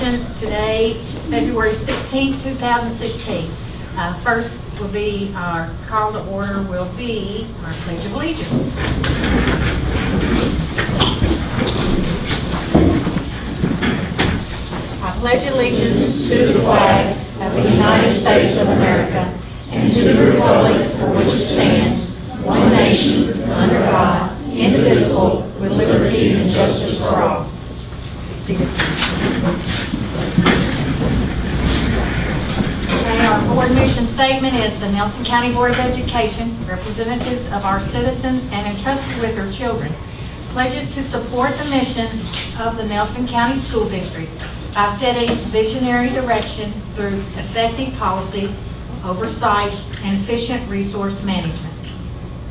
session today, February 16, 2016. First will be our call to order will be our Pledge of Allegiance. I pledge allegiance to the flag of the United States of America and to the republic for which it stands, one nation, under God, indivisible, with liberty and justice for all. Okay, our board mission statement is the Nelson County Board of Education, representatives of our citizens and entrusted with their children, pledges to support the mission of the Nelson County School District by setting visionary direction through effective policy, oversight, and efficient resource management.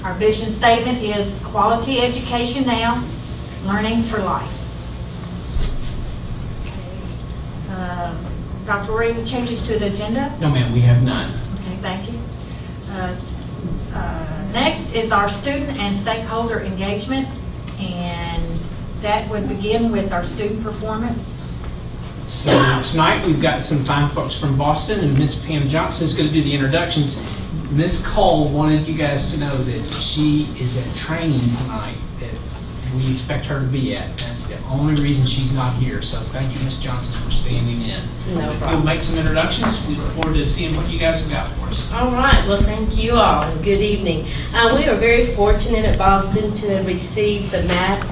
Our vision statement is quality education now, learning for life. Dr. Ray, any changes to the agenda? No, ma'am, we have none. Okay, thank you. Next is our student and stakeholder engagement, and that would begin with our student performance. So tonight we've got some fine folks from Boston, and Miss Pam Johnson is going to do the introductions. Miss Cole wanted you guys to know that she is at training tonight that we expect her to be at. That's the only reason she's not here. So thank you, Miss Johnson, for standing in. No If problem. you'll make some introductions, we look forward to seeing what you guys have got for us. All right, well, thank you all, and good evening. We are very fortunate at Boston to have received the Math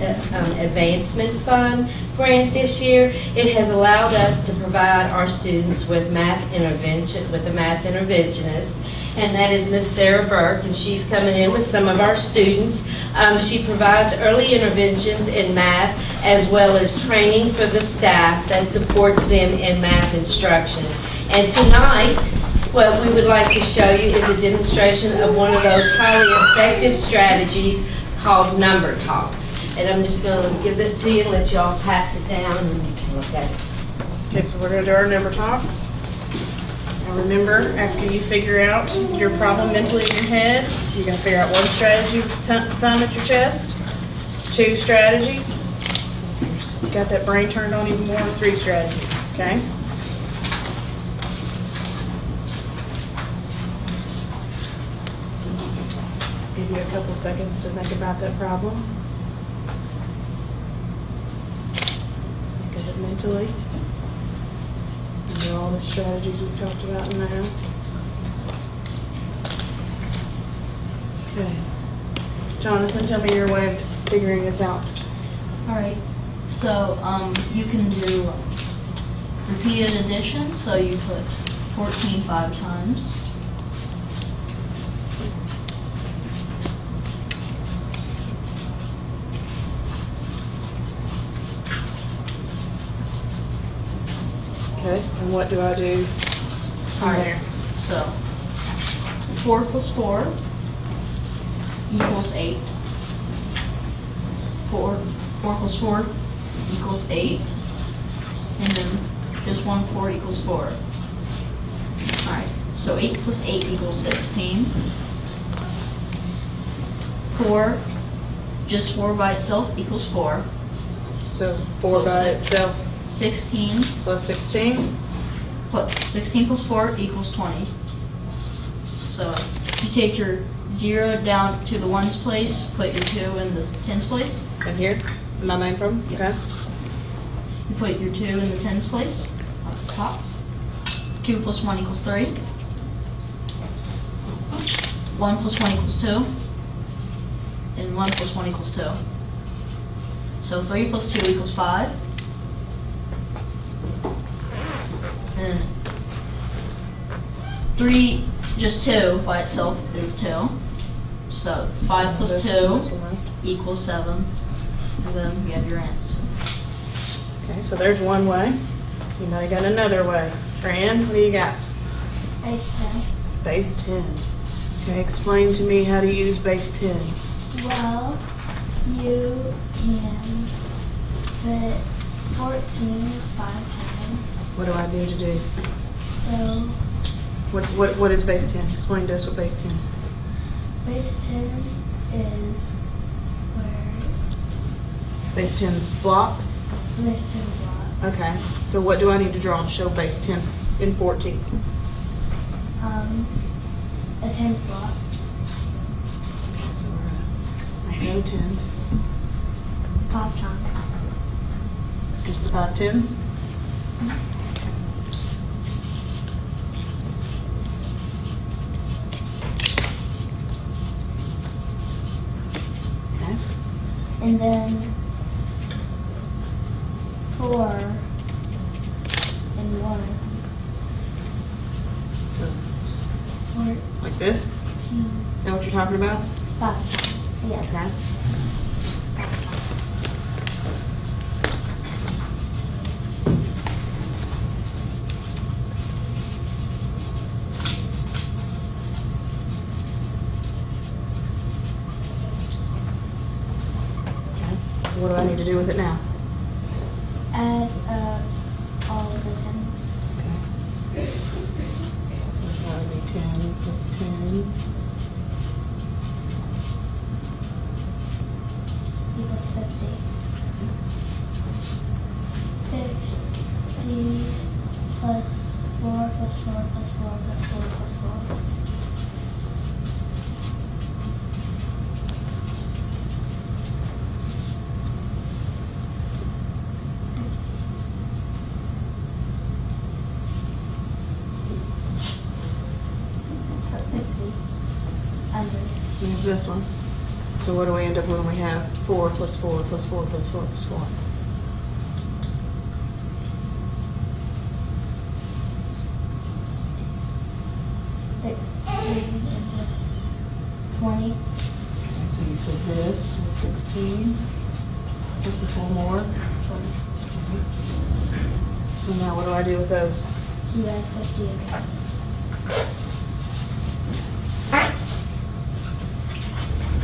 Advancement Fund grant this year. It has allowed us to provide our students with a math interventionist, and that is Miss Sarah Burke, and she's coming in with some of our students. She provides early interventions in math as well as training for the staff that supports them in math instruction. And tonight, what we would like to show you is a demonstration of one of those highly effective strategies called number talks. And I'm just going to give this to you and let you all pass it down and you can look at it. Okay, so we're going to do our number talks. Now remember, after you figure out your problem mentally in your head, you're going to figure out one strategy with the thumb at your chest, 2 strategies, you got that brain turned on even more, 3 strategies, okay? Give you a couple seconds to think about that problem. Think of it mentally. And do all the strategies we've talked about now. Okay. Jonathan, tell me your way of figuring this out. Alright, so you can do repeated addition, so you put 14 5 times. Okay, and what do I do from there? So 4 plus 4 equals 8. 4 plus 4 equals 8. And then just 1 4 equals 4. Alright, so 8 plus 8 equals 16. 4, just 4 by itself equals 4. So 4 by itself 16, plus 16. 16 plus 4 equals 20. So you take your 0 down to the ones place, put your 2 in the tens place. And here, am I main from? Yeah. Okay. You put your 2 in the tens place, at the top. 2 plus 1 equals 3. 1 plus 1 equals 2. And 1 plus 1 equals 2. So 3 plus 2 equals 5. And 3, just 2 by itself is 2. So 5 plus 2 equals 7. And then you have your answer. Okay, so there's one way. Anybody got another way? Fran, what do you got? Base 10. Base 10. Okay, explain to me how to use base 10. Well, you can fit 14 5 times. What do I need to do? So What is base 10? Explain to us what base 10 is. base 10 is where Base 10 blocks? base 10 block. Okay, so what do I need to draw to show base 10 in 14? A tens block. So we're gonna make no 10, 5 chunks. just the 5 tens? Okay, And then 4 and 1. so 14, like this? Is that what you're talking about? 5 chunks. Yes. Okay. Okay, so what do I need to do with it now? Add all of the tens. Okay. So that would be 10 plus 10. Equals 50. 50 plus 4 plus 4 plus 4 plus 4 plus 4. So 50 under. There's this one. So what do we end up when we have 4 plus 4 plus 4 plus 4 plus 4? Six, 20. Okay, so you said this was 16, just the 4 more. 20. So now what do I do with those? You add 50 again.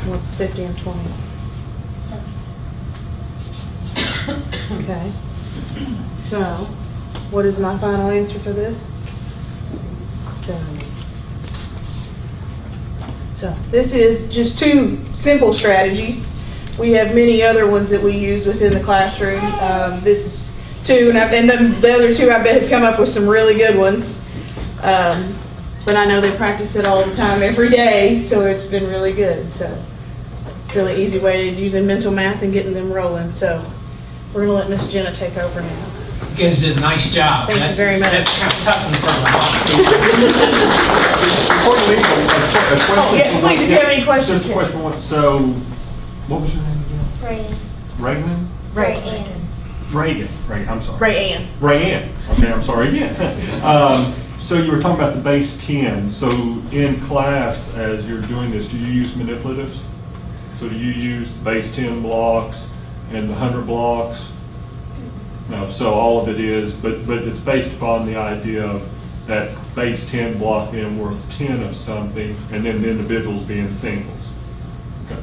What's 50 and 20? So, Okay. So, what is my final answer for this? 70. So, this is just 2 simple strategies. We have many other ones that we use within the classroom. This is 2, and the other 2 I bet have come up with some really good ones. But I know they practice it all the time, every day, so it's been really good. So, really easy way of using mental math and getting them rolling. So we're going to let Miss Jenna take over now. You guys did a nice job. Thank you very much. That's kind of tough in front of a lot of people. Before you leave, a question. Oh, yes, please, if you have any questions. Just a question. So, what was your name again? Rayan. Reagan? Reagan, I'm sorry. Ray Ann. Rayanne. Okay, I'm sorry again. So you were talking about the base 10. So in class, as you're doing this, do you use manipulatives? So do you use the base 10 blocks and the 100 blocks? No, so all of it is, but it's based upon the idea of that base 10 block being worth 10 of something, and then the individuals being singles. Okay.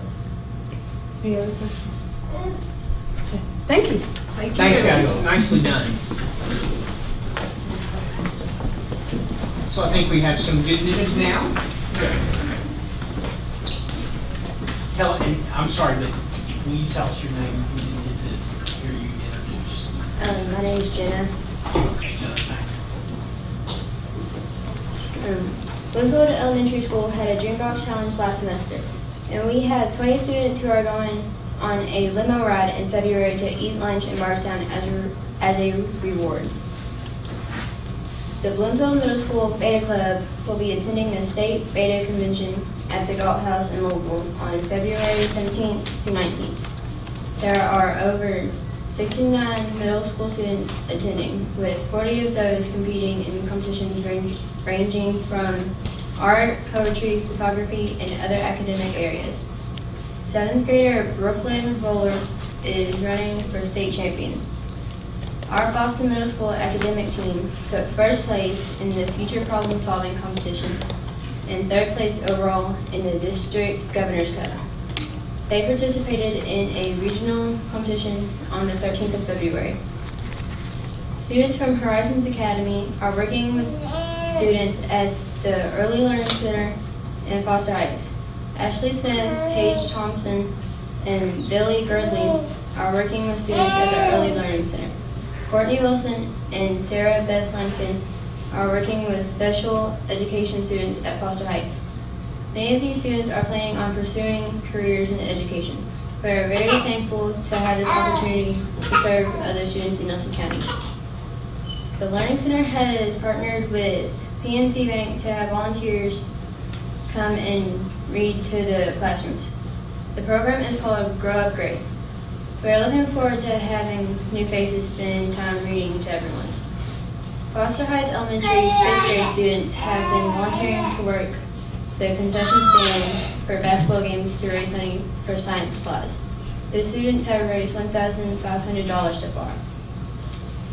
Any other questions? Okay. Thank you. Thanks, guys. Nicely done. So I think we have some good news now. I'm sorry, but will you tell us your name? We didn't get to hear you introduce. My name is Jenna. Okay, Jenna, thanks. Bloomfield Elementary School had a Dreambox Challenge last semester, and we had 20 students who are going on a limo ride in February to eat lunch in Bardstown as a reward. The Bloomfield Middle School Beta Club will be attending the State Beta Convention at the Galt House in Louisville on February 17th through 19th. There are over 69 middle school students attending, with 40 of those competing in competitions ranging from art, poetry, photography, and other academic areas. 7th grader Brooklyn Roller is running for state champion. Our Boston Middle School academic team took first place in the Future Problem Solving competition and third place overall in the District Governor's Cup. They participated in a regional competition on the 13th of February. Students from Horizons Academy are working with students at the Early Learning Center in Foster Heights. Ashley Smith, Paige Thompson, and Billy Girdley are working with students at the Early Learning Center. Courtney Wilson and Sarah Beth Lampkin are working with special education students at Foster Heights. Many of these students are planning on pursuing careers in education. We are very thankful to have this opportunity to serve other students in Nelson County. The Learning Center has partnered with PNC Bank to have volunteers come and read to the classrooms. The program is called Grow Up Great. We are looking forward to having new faces spend time reading to everyone. Foster Heights Elementary 5th grade students have been volunteering to work the concession stand for basketball games to raise money for science supplies. The students have raised $1,500 so far.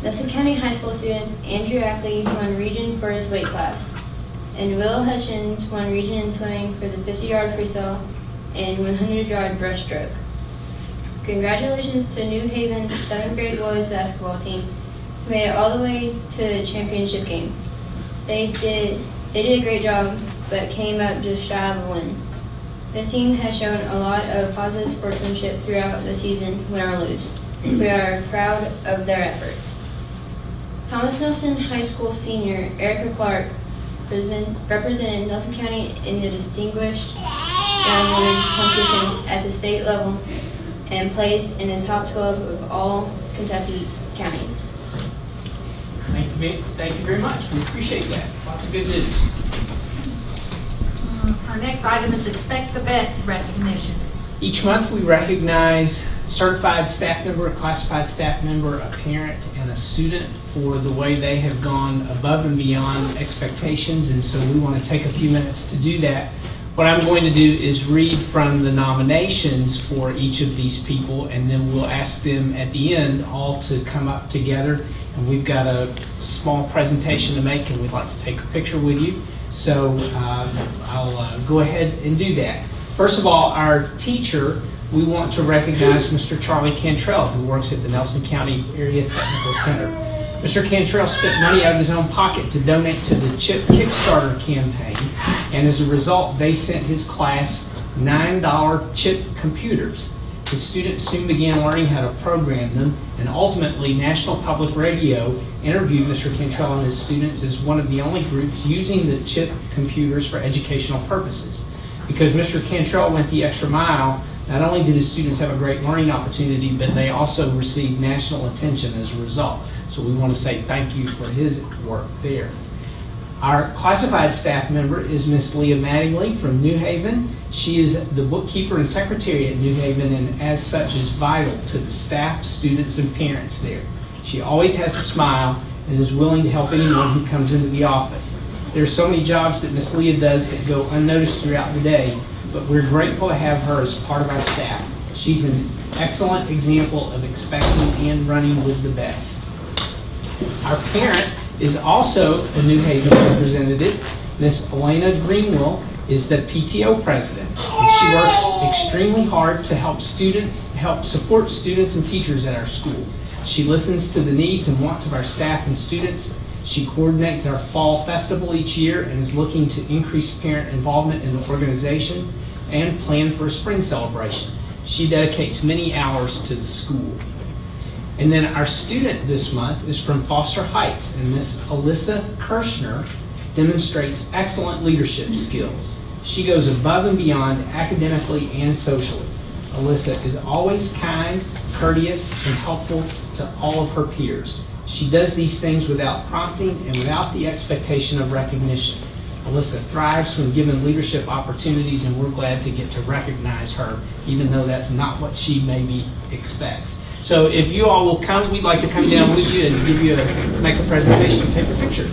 Nelson County High School students Andrew Ackley won region for his weight class, and Will Hutchins won region in swimming for the 50-yard freestyle and 100-yard breaststroke. Congratulations to New Haven 7th grade boys basketball team who made it all the way to the championship game. They did a great job, but came up just shy of a win. This team has shown a lot of positive sportsmanship throughout the season, win or lose. We are proud of their efforts. Thomas Nelson High School senior Erica Clark represented Nelson County in the Distinguished Young Women's Competition at the state level and placed in the top 12 of all Kentucky counties. Thank you very much. We appreciate that. Lots of good news. Our next item is Expect the Best recognition. Each month, we recognize certified staff member, a classified staff member, a parent, and a student for the way they have gone above and beyond expectations, and so we want to take a few minutes to do that. What I'm going to do is read from the nominations for each of these people, and then we'll ask them at the end all to come up together, and we've got a small presentation to make, and we'd like to take a picture with you. So I'll go ahead and do that. First of all, our teacher, we want to recognize Mr. Charlie Cantrell, who works at the Nelson County Area Technical Center. Mr. Cantrell spent money out of his own pocket to donate to the CHIP Kickstarter campaign, and as a result, they sent his class $9 CHIP computers. The students soon began learning how to program them, and ultimately, National Public Radio interviewed Mr. Cantrell and his students as one of the only groups using the CHIP computers for educational purposes. Because Mr. Cantrell went the extra mile, not only did his students have a great learning opportunity, but they also received national attention as a result. So we want to say thank you for his work there. Our classified staff member is Miss Leah Mattingly from New Haven. She is the bookkeeper and secretary at New Haven, and as such is vital to the staff, students, and parents there. She always has a smile and is willing to help anyone who comes into the office. There are so many jobs that Miss Leah does that go unnoticed throughout the day, but we're grateful to have her as part of our staff. She's an excellent example of expecting and running with the best. Our parent is also a New Haven representative. Miss Elena Greenwell is the PTO president, and she works extremely hard to help support students and teachers at our school. She listens to the needs and wants of our staff and students. She coordinates our fall festival each year and is looking to increase parent involvement in the organization and plan for a spring celebration. She dedicates many hours to the school. And then our student this month is from Foster Heights, and Miss Alyssa Kirshner demonstrates excellent leadership skills. She goes above and beyond academically and socially. Alyssa is always kind, courteous, and helpful to all of her peers. She does these things without prompting and without the expectation of recognition. Alyssa thrives when given leadership opportunities, and we're glad to get to recognize her, even though that's not what she maybe expects. So if you all will come, we'd like to come down with you and make a presentation and take a picture.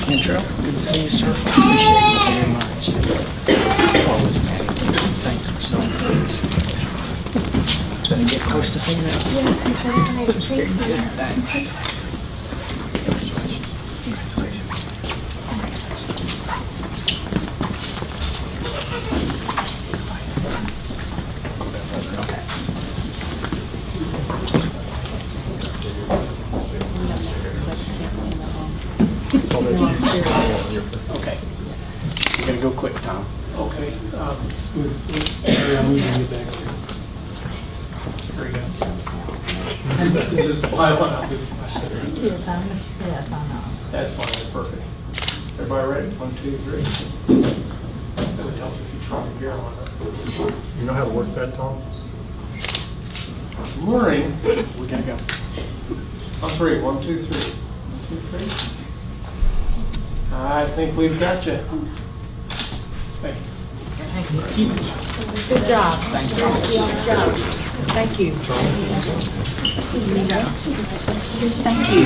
Intro. Good to see you, sir. Appreciate it very much. Always, man. Thank you so much. Gonna get close to seeing that? Yes, thank you. Thanks. Okay. We're gonna go quick, Tom. Okay, I'll move you back here. There we go. Just slide one out. Yes, I know. That's fine, that's perfect. Everybody ready? 1, 2, 3. That would help if you try to gear on it. You know how to work that, Tom? Morning. We're gonna go. On 3, 1, 2, 3. 1, 2, 3. I think we've got you. Hey. Good job. Thank you. Good job. Thank you. Thank you.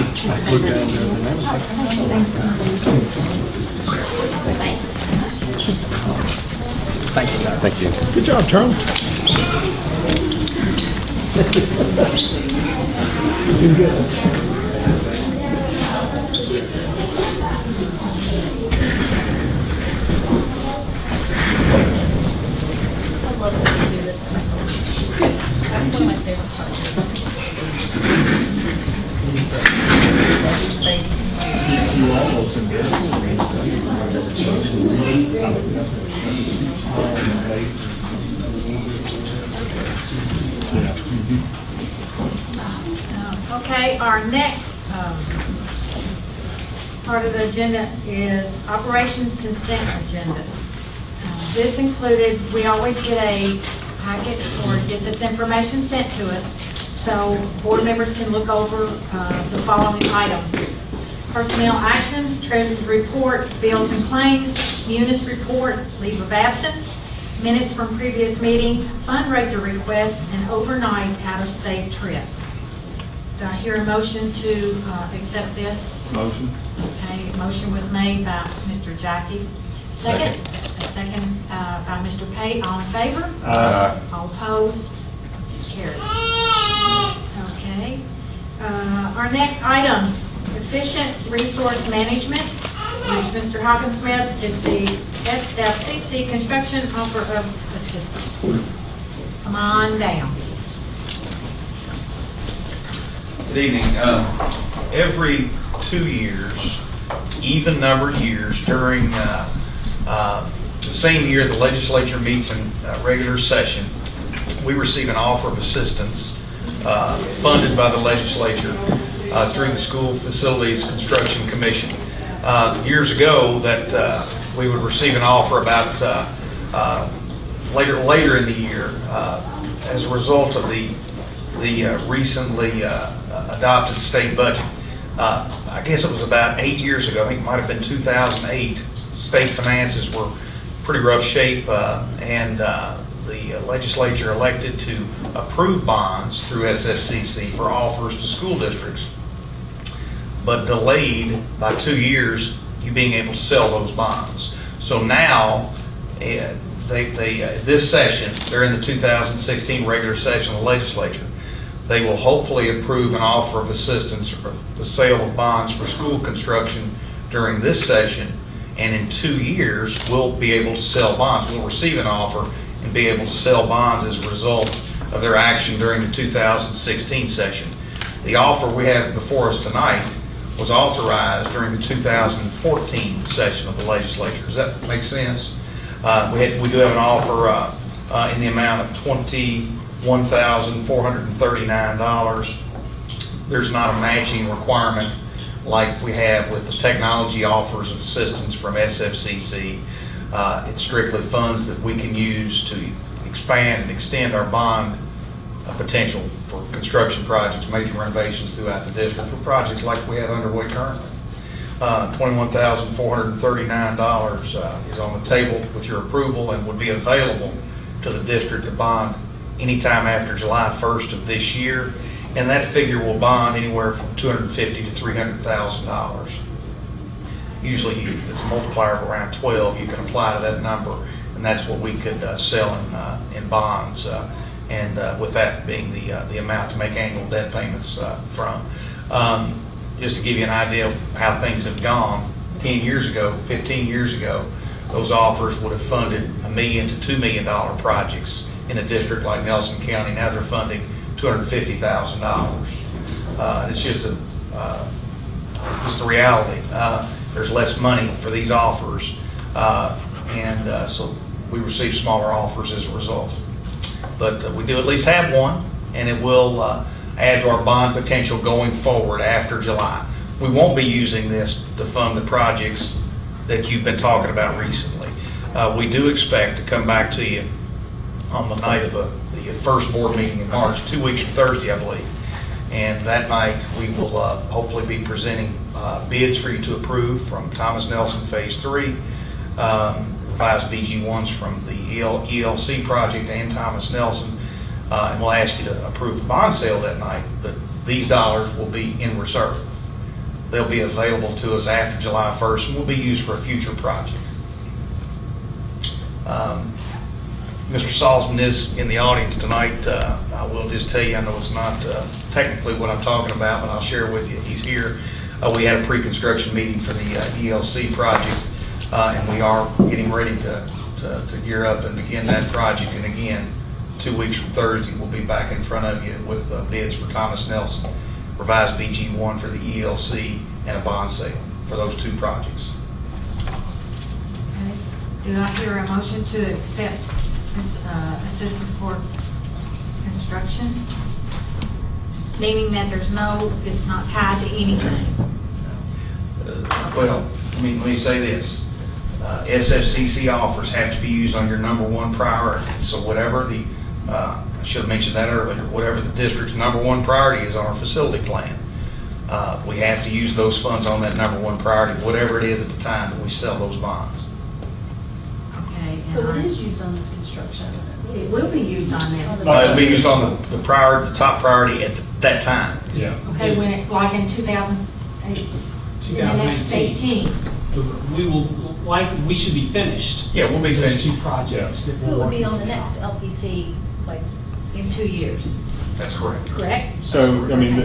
Thank you, sir. Thank you. Good job, Charlie. Doing good. I love when you do this. That's one of my favorite Okay, our next part of the agenda is operations consent agenda. This included, we always get a packet or get this information sent to us, so board members can look over the following items. Personnel actions, treasurer's report, bills and claims, munis report, leave of absence, minutes from previous meeting, fundraiser request, and overnight out-of-state trips. Do I hear a motion to accept this? Motion. Okay, motion was made by Mr. Jackie. Second? A second by Mr. Pate. All in favor? Aye. All opposed? Carried. Okay. Our next item, efficient resource management, which Mr. Hawkinsmith is the SFCC construction offer of assistance. Come on down. Good evening. Every 2 years, even numbered years, during the same year the legislature meets in regular session, we receive an offer of assistance funded by the legislature through the School Facilities Construction Commission. Years ago, that we would receive an offer about later in the year as a result of the recently adopted state budget. I guess it was about 8 years ago, I think it might have been 2008, state finances were pretty rough shape, and the legislature elected to approve bonds through SFCC for offers to school districts, but delayed by 2 years you being able to sell those bonds. So now, this session, they're in the 2016 regular session of the legislature, they will hopefully approve an offer of assistance for the sale of bonds for school construction during this session, and in 2 years, we'll be able to sell bonds. We'll receive an offer and be able to sell bonds as a result of their action during the 2016 session. The offer we have before us tonight was authorized during the 2014 session of the legislature. Does that make sense? We do have an offer in the amount of $21,439. There's not a matching requirement like we have with the technology offers of assistance from SFCC. It's strictly funds that we can use to expand and extend our bond potential for construction projects, major renovations throughout the district for projects like we have underway currently. $21,439 is on the table with your approval and would be available to the district to bond anytime after July 1st of this year, and that figure will bond anywhere from $250,000 to $300,000. Usually it's a multiplier of around 12 you can apply to that number, and that's what we could sell in bonds, and with that being the amount to make annual debt payments from. Just to give you an idea of how things have gone, 10 years ago, 15 years ago, those offers would have funded $1 million to $2 million projects in a district like Nelson County. Now they're funding $250,000. It's just the reality. there's less money for these offers. So we receive smaller offers as a result. But we do at least have one, and it will add to our bond potential going forward after July. We won't be using this to fund the projects that you've been talking about recently. We do expect to come back to you on the night of the first board meeting in March, 2 weeks from Thursday, I believe. And that night, we will hopefully be presenting bids for you to approve from Thomas Nelson Phase 3, revised BG1s from the ELC project and Thomas Nelson. And we'll ask you to approve a bond sale that night, but these dollars will be in reserve. They'll be available to us after July 1st and will be used for a future project. Mr. Salzman is in the audience tonight. I will just tell you, I know it's not technically what I'm talking about, but I'll share with you. He's here. We had a pre-construction meeting for the ELC project, and we are getting ready to gear up and begin that project. And again, 2 weeks from Thursday, we'll be back in front of you with bids for Thomas Nelson, revised BG1 for the ELC, and a bond sale for those two projects. Okay. Do I hear a motion to accept this assistant for construction? Meaning that it's not tied to anything. Well, let me say this. SFCC offers have to be used on your number one priority. So whatever I should have mentioned that earlier, whatever the district's number one priority is on our facility plan, we have to use those funds on that number one priority, whatever it is at the time that we sell those bonds. Okay. So it is used on this construction? It will be used on this. It'll be used on the top priority at that time. Yeah. Okay, when it, like in 2008, in the next 18. We should be finished. Yeah, we'll be Those finished. two projects that So we're it would be working on the on. next LPC, like, In 2 years, That's correct. correct? So, I mean,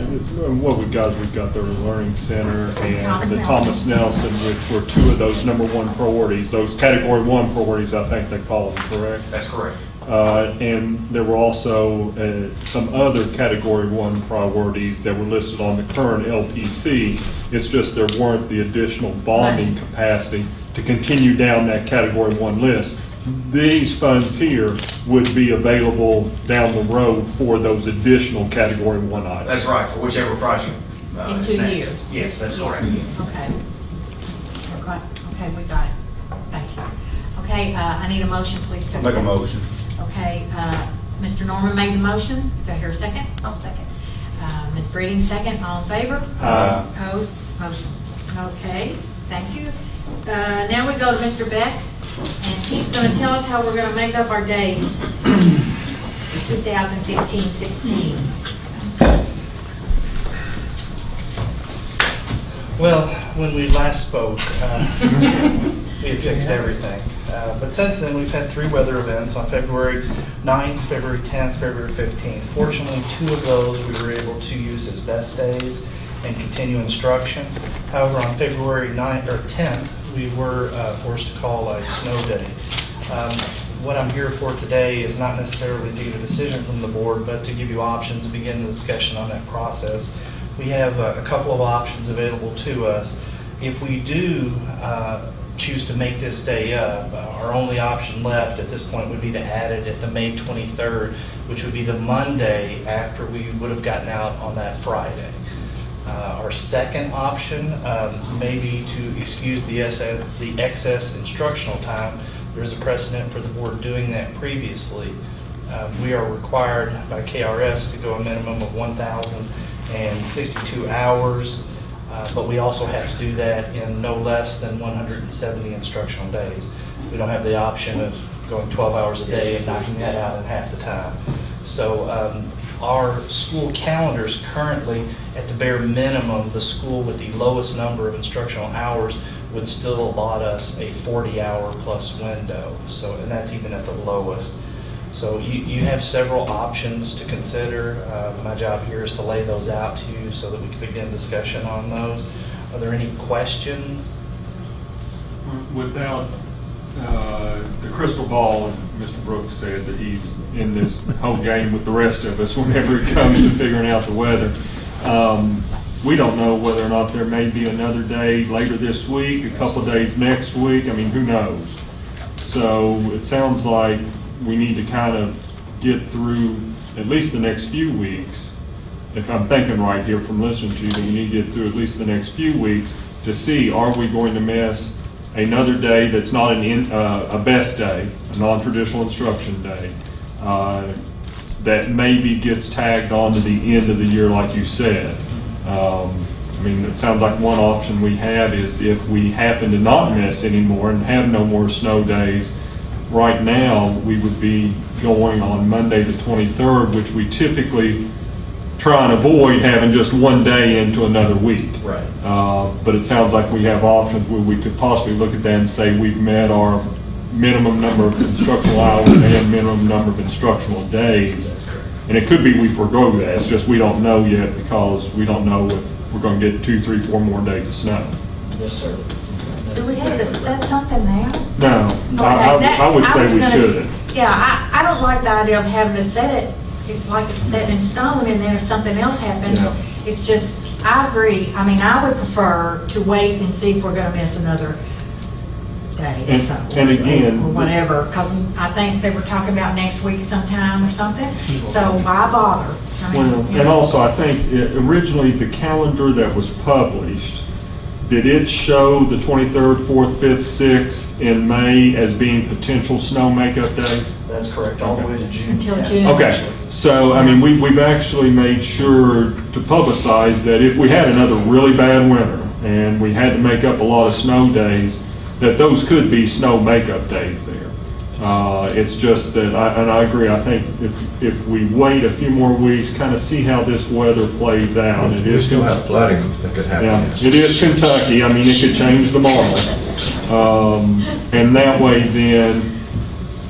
what we've got is we've got the Learning Center and the Thomas Nelson, which were two of those number one priorities, those category one priorities, I think they call them, correct? That's correct. And there were also some other category one priorities that were listed on the current LPC. It's just there weren't the additional bonding capacity to continue down that category one list. These funds here would be available down the road for those additional category one items. That's right, for whichever project. In is 2 next. years? Yes, that's correct. Okay. Okay, we got it. Thank you. Okay, I need a motion, please. to accept. motion. Okay, Mr. Norman made the motion. Do I hear a second? I'll second. Ms. Breeding, second. All in favor? Aye. Opposed? Motion. Okay, thank you. Now we go to Mr. Beck, and he's going to tell us how we're going to make up our days for 2015-16. Well, when we last spoke, we had fixed everything. But since then, we've had 3 weather events on February 9th, February 10th, February 15th. Fortunately, 2 of those we were able to use as best days and continue instruction. However, on February 9th or 10th, we were forced to call a snow day. What I'm here for today is not necessarily to get a decision from the board, but to give you options and begin the discussion on that process. We have a couple of options available to us. If we do choose to make this day up, our only option left at this point would be to add it at the May 23rd, which would be the Monday after we would have gotten out on that Friday. Our second option may be to excuse the excess instructional time. There's a precedent for the board doing that previously. We are required by KRS to go a minimum of 1,062 hours, but we also have to do that in no less than 170 instructional days. We don't have the option of going 12 hours a day and knocking that out in half the time. So our school calendars currently, at the bare minimum, the school with the lowest number of instructional hours would still allot us a 40-hour plus window. So, and that's even at the lowest. So you have several options to consider. My job here is to lay those out to you so that we can begin discussion on those. Are there any questions? Without the crystal ball, and Mr. Brooks said that he's in this whole game with the rest of us whenever it comes to figuring out the weather. we don't know whether or not there may be another day later this week, a couple of days next week. I mean, who knows? So it sounds like we need to kind of get through at least the next few weeks. If I'm thinking right here from listening to you, then we need to get through at least the next few weeks to see, are we going to miss another day that's not a best day, a non-traditional instruction day, that maybe gets tagged on to the end of the year like you said. I mean, it sounds like one option we have is if we happen to not miss anymore and have no more snow days, right now we would be going on Monday the 23rd, which we typically try and avoid having just one day into another week. Right. But it sounds like we have options where we could possibly look at that and say we've met our minimum number of instructional hours and minimum number of instructional days. That's correct. And it could be we forego that. It's just we don't know yet because we don't know if we're going to get 2, 3, 4 more days of snow. Yes, sir. Do we have to set something now? No, I would say we shouldn't. Yeah, I don't like the idea of having to set it. It's like it's set in stone, and then if something else happens, Yeah. it's just, I agree. I mean, I would prefer to wait and see if we're gonna miss another day or And- something. and again- Or whatever, because I think they were talking about next week sometime or something, so why bother? I mean, Well, you and know. also I think originally the calendar that was published, did it show the 23rd, 4th, 5th, 6th in May as being potential snow makeup days? That's correct, all the way to June. Until 10th. June. Okay, so, I mean, we've actually made sure to publicize that if we had another really bad winter and we had to make up a lot of snow days, that those could be snow makeup days there. It's just that, and I agree, I think if we wait a few more weeks, kind of see how this weather plays out. It You is still have flooding that could happen. Yeah, it is Kentucky, I mean, it could change tomorrow. And that way then,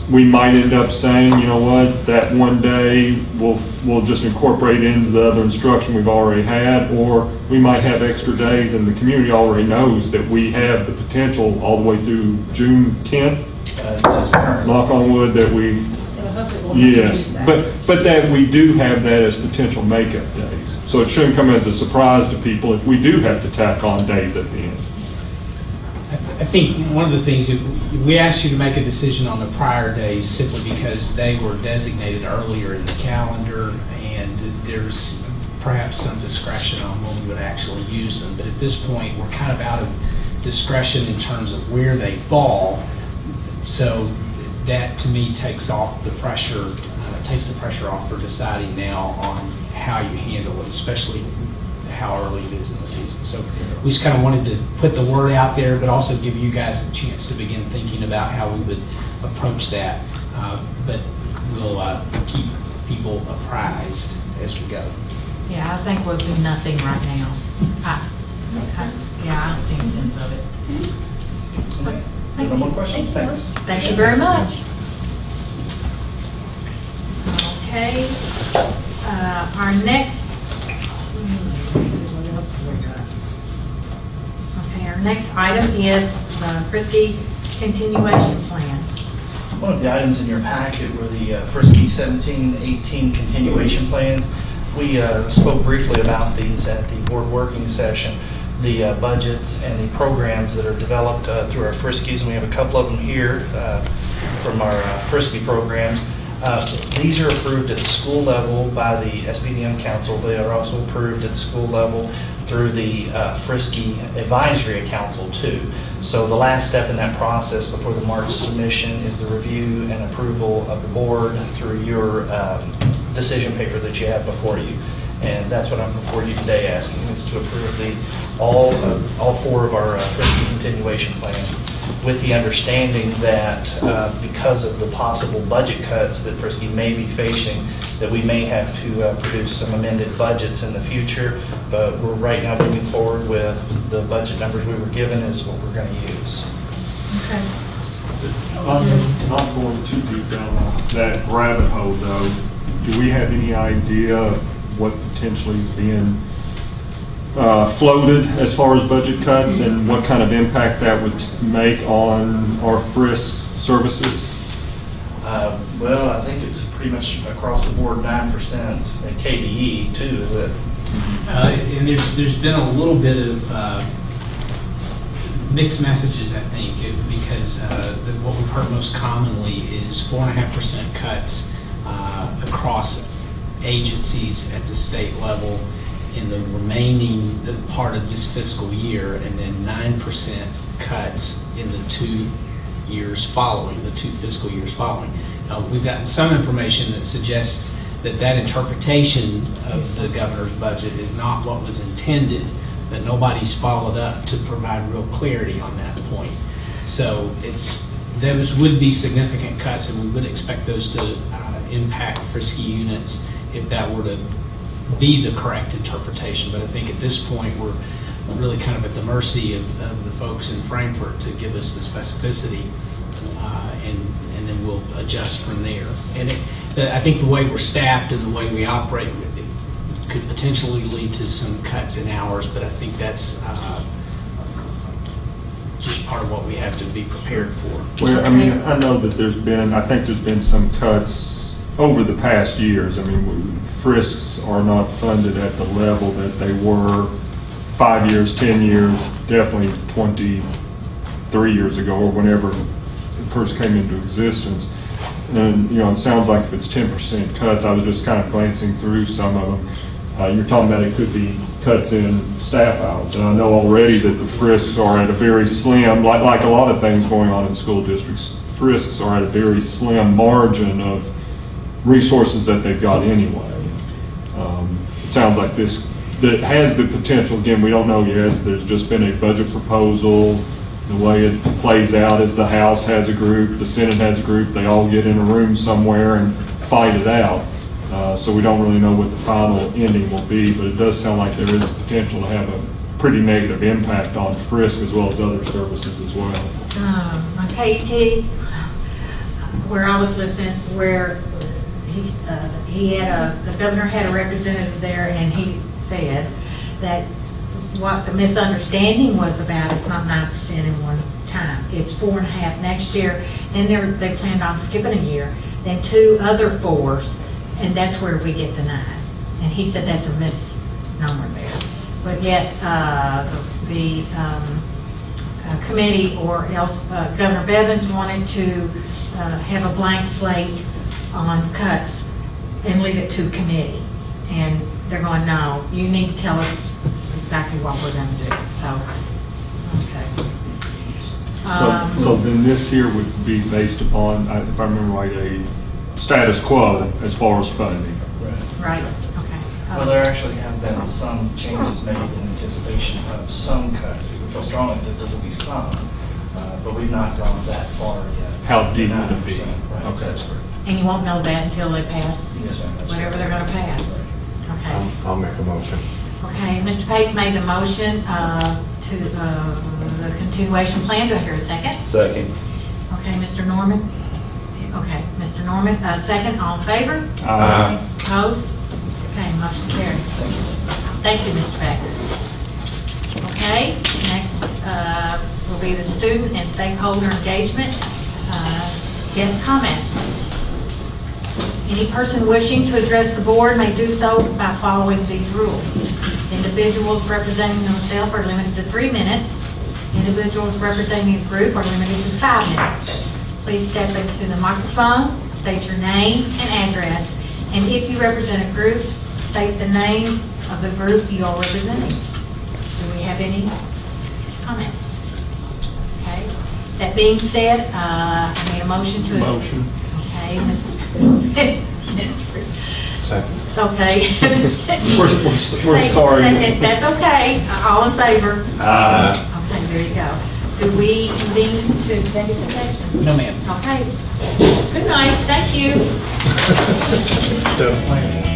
we might end up saying, you know what, that one day, we'll just incorporate into the other instruction we've already had, or we might have extra days, and the community already knows that we have the potential all the way through June 10th, Yes, sir. knock on wood, that we, So hopefully we'll yes, use that. but that we do have that as potential makeup days. So it shouldn't come as a surprise to people if we do have to tack on days at the end. I think one of the things, that we asked you to make a decision on the prior days simply because they were designated earlier in the calendar, and there's perhaps some discretion on when we would actually use them. But at this point, we're kind of out of discretion in terms of where they fall. So that, to me, takes off the pressure, takes the pressure off for deciding now on how you handle it, especially how early it is in the season. So we just kind of wanted to put the word out there, but also give you guys a chance to begin thinking about how we would approach that. But we'll keep people apprised as we go. Yeah, I think we'll do nothing right now. Yeah, I don't see any sense of it. No more questions? Thanks. Thank you very much. Okay, our next, let's see what else we got. Okay, our next item is the Frisky continuation plan. One of the items in your packet were the Frisky 17-18 continuation plans. We spoke briefly about these at the board working session, the budgets and the programs that are developed through our Friskies, and we have a couple of them here from our Frisky programs. These are approved at the school level by the SPDM Council. They are also approved at the school level through the Frisky Advisory Council too. So the last step in that process before the March submission is the review and approval of the board through your decision paper that you have before you. And that's what I'm before you today asking, is to approve all four of our Frisky continuation plans, with the understanding that because of the possible budget cuts that Frisky may be facing, that we may have to produce some amended budgets in the future, but we're right now moving forward with the budget numbers we were given is what we're going to use. Okay. Not going too deep down that rabbit hole though, do we have any idea what potentially is being floated as far as budget cuts and what kind of impact that would make on our Frisk services? Well, I think it's pretty much across the board 9% at KDE too, is it? And there's been a little bit of mixed messages, I think, because what we've heard most commonly is 4.5% cuts across agencies at the state level in the remaining part of this fiscal year, and then 9% cuts in the 2 years following, the 2 fiscal years following. We've gotten some information that suggests that interpretation of the governor's budget is not what was intended, that nobody's followed up to provide real clarity on that point. So those would be significant cuts, and we would expect those to impact Frisky units if that were to be the correct interpretation. But I think at this point, we're really kind of at the mercy of the folks in Frankfurt to give us the specificity, and then we'll adjust from there. And I think the way we're staffed and the way we operate could potentially lead to some cuts in hours, but I think that's just part of what we have to be prepared for. Well, I mean, I know that I think there's been some cuts over the past years. I mean, Frisks are not funded at the level that they were 5 years, 10 years, definitely 23 years ago, or whenever it first came into existence. And, it sounds like if it's 10% cuts, I was just kind of glancing through some of them. You're talking about it could be cuts in staff hours. And I know already that the Frisks are at a very slim, like a lot of things going on in school districts, Frisks are at a very slim margin of resources that they've got anyway. It sounds like that has the potential, again, we don't know yet, there's just been a budget proposal. The way it plays out is the House has a group, the Senate has a group, they all get in a room somewhere and fight it out. So we don't really know what the final ending will be, but it does sound like there is a potential to have a pretty negative impact on Frisk as well as other services as well. On KET, where I was listening, where the governor had a representative there, and he said that what the misunderstanding was about, it's not 9% in one time. It's 4.5% next year. Then they planned on skipping a year, then 2 other 4s, and that's where we get the 9. And he said that's a misnomer there. But yet the committee, or else Governor Bevins wanted to have a blank slate on cuts and leave it to committee. And they're going, no, you need to tell us exactly what we're going to do. So, okay. So then this here would be based upon, if I remember right, a status quo as far as funding. Right, okay. Well, there actually have been some changes made in anticipation of some cuts. We feel strongly that there will be some, but we've not gone that far yet. How deep would it be? Right, Okay. that's correct. And you won't know that until they pass Yes, ma'am, that's whatever they're going to pass. Okay. I'll make a motion. Okay, Mr. Pates made the motion to the continuation plan. Do I hear a second? Second. Okay, Mr. Norman? Okay, Mr. Norman, second, all in favor? Aye. Opposed? Okay, motion carried. Thank you, Mr. Becker. Okay, next will be the student and stakeholder engagement. Guest comments. Any person wishing to address the board may do so by following these rules. Individuals representing themselves are limited to 3 minutes. Individuals representing a group are limited to 5 minutes. Please step into the microphone, state your name and address, and if you represent a group, state the name of the group you are representing. Do we have any comments? Okay. That being said, I made a motion to... Motion. Okay, Mr. Second. Okay. We're sorry. Second. That's okay. All in favor? Aye. Okay, there you go. Do we convene to executive session? No, ma'am. Okay. Good night. Thank you. Don't plan.